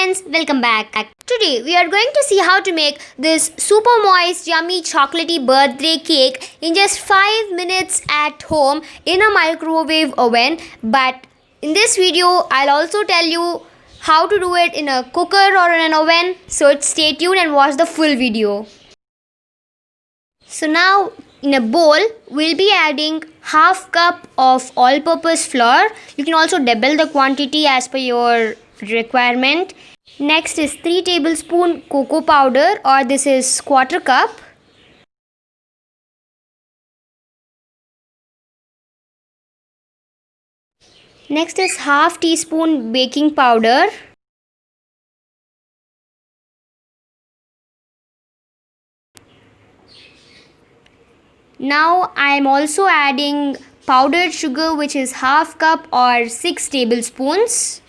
friends, welcome back. Today we are going to see how to make this super moist yummy chocolatey birthday cake in just 5 minutes at home in a microwave oven. But in this video I'll also tell you how to do it in a cooker or in an oven. So stay tuned and watch the full video. So now in a bowl we'll be adding half cup of all purpose flour. You can also double the quantity as per your requirement. Next is 3 tablespoon cocoa powder, or this is quarter cup. Next is half teaspoon baking powder. Now I am also adding powdered sugar, which is half cup or 6 tablespoons.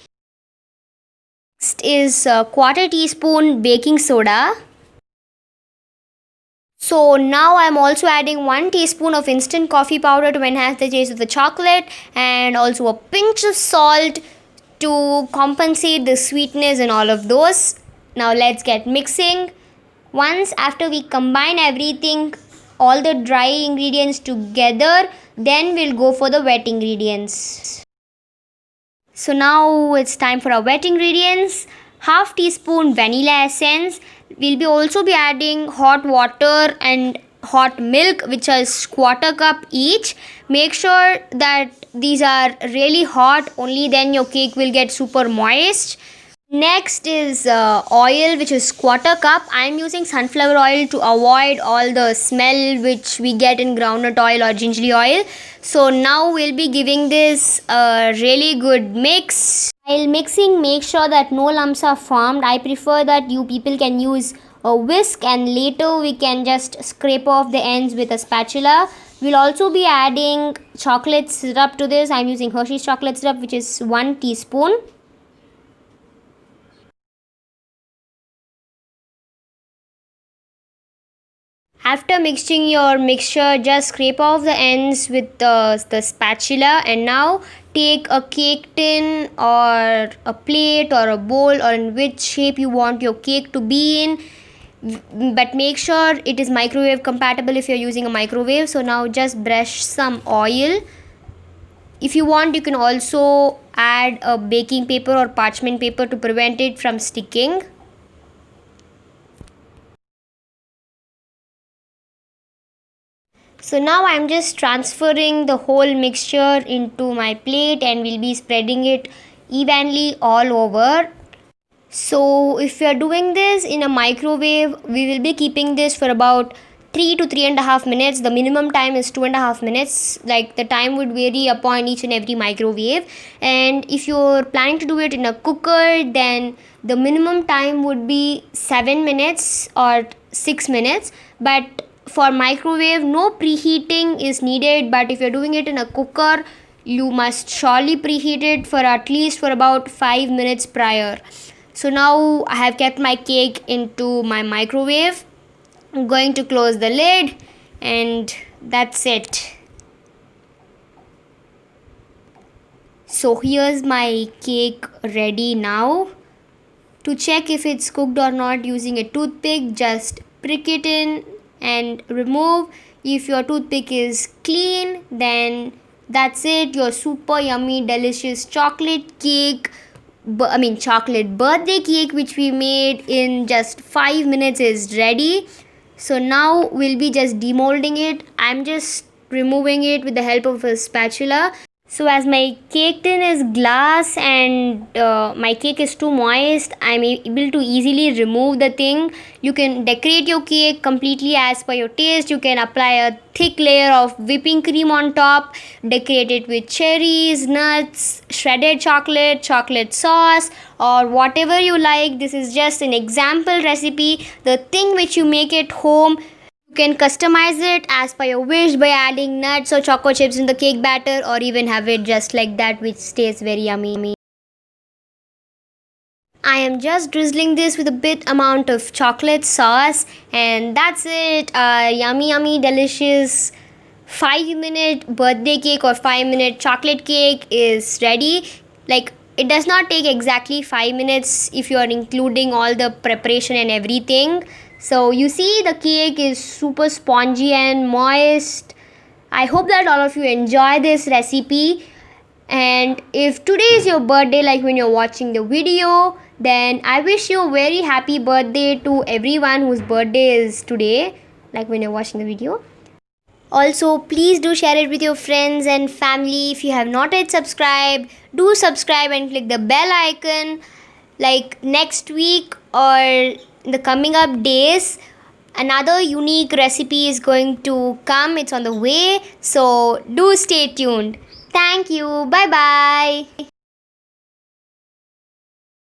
Next is quarter teaspoon baking soda. So now I am also adding 1 teaspoon of instant coffee powder to enhance the taste of the chocolate, and also a pinch of salt to compensate the sweetness and all of those. Now let's get mixing. Once after we combine everything, all the dry ingredients together, then we'll go for the wet ingredients. So now it's time for our wet ingredients. Half teaspoon vanilla essence. We'll be also be adding hot water and hot milk, which is quarter cup each. Make sure that these are really hot, only then your cake will get super moist. Next is oil, which is quarter cup. I am using sunflower oil to avoid all the smell which we get in groundnut oil or gingerly oil. So now we'll be giving this a really good mix. While mixing, make sure that no lumps are formed. I prefer that you people can use a whisk, and later we can just scrape off the ends with a spatula. We'll also be adding chocolate syrup to this. I'm using Hershey's chocolate syrup, which is 1 teaspoon. After mixing your mixture, just scrape off the ends with the spatula, and now take a cake tin or a plate or a bowl, or in which shape you want your cake to be in. But make sure it is microwave compatible if you're using a microwave. So now just brush some oil. If you want, you can also add a baking paper or parchment paper to prevent it from sticking. So now I'm just transferring the whole mixture into my plate, and we'll be spreading it evenly all over. So if you are doing this in a microwave, we will be keeping this for about 3 to 3.5 minutes. The minimum time is 2.5 minutes. Like, the time would vary upon each and every microwave. And if you're planning to do it in a cooker, then the minimum time would be 7 minutes or 6 minutes. But for microwave, no preheating is needed. But if you're doing it in a cooker, you must surely preheat it for at least for about 5 minutes prior. So now I have kept my cake into my microwave. I'm going to close the lid, and that's it. So here's my cake ready now. To check if it's cooked or not, using a toothpick, just prick it in and remove. If your toothpick is clean, then that's it. Your super yummy delicious chocolate cake, chocolate birthday cake, which we made in just 5 minutes, is ready. So now we'll be just demolding it. I'm just removing it with the help of a spatula. So as my cake tin is glass and my cake is too moist, I'm able to easily remove the thing. You can decorate your cake completely as per your taste. You can apply a thick layer of whipping cream on top, decorate it with cherries, nuts, shredded chocolate, chocolate sauce, or whatever you like. This is just an example recipe. The thing which you make at home, you can customize it as per your wish by adding nuts or choco chips in the cake batter, or even have it just like that, which tastes very yummy. I am just drizzling this with a bit amount of chocolate sauce, and that's it. Yummy delicious 5-minute birthday cake or 5-minute chocolate cake is ready. Like, it does not take exactly 5 minutes if you are including all the preparation and everything. So you see the cake is super spongy and moist. I hope that all of you enjoy this recipe. And if today is your birthday, like when you're watching the video, then I wish you a very happy birthday to everyone whose birthday is today, like when you're watching the video. Also, please do share it with your friends and family. If you have not yet subscribed, do subscribe and click the bell icon. Like next week or in the coming up days, another unique recipe is going to come. It's on the way. So do stay tuned. Thank you. Bye bye.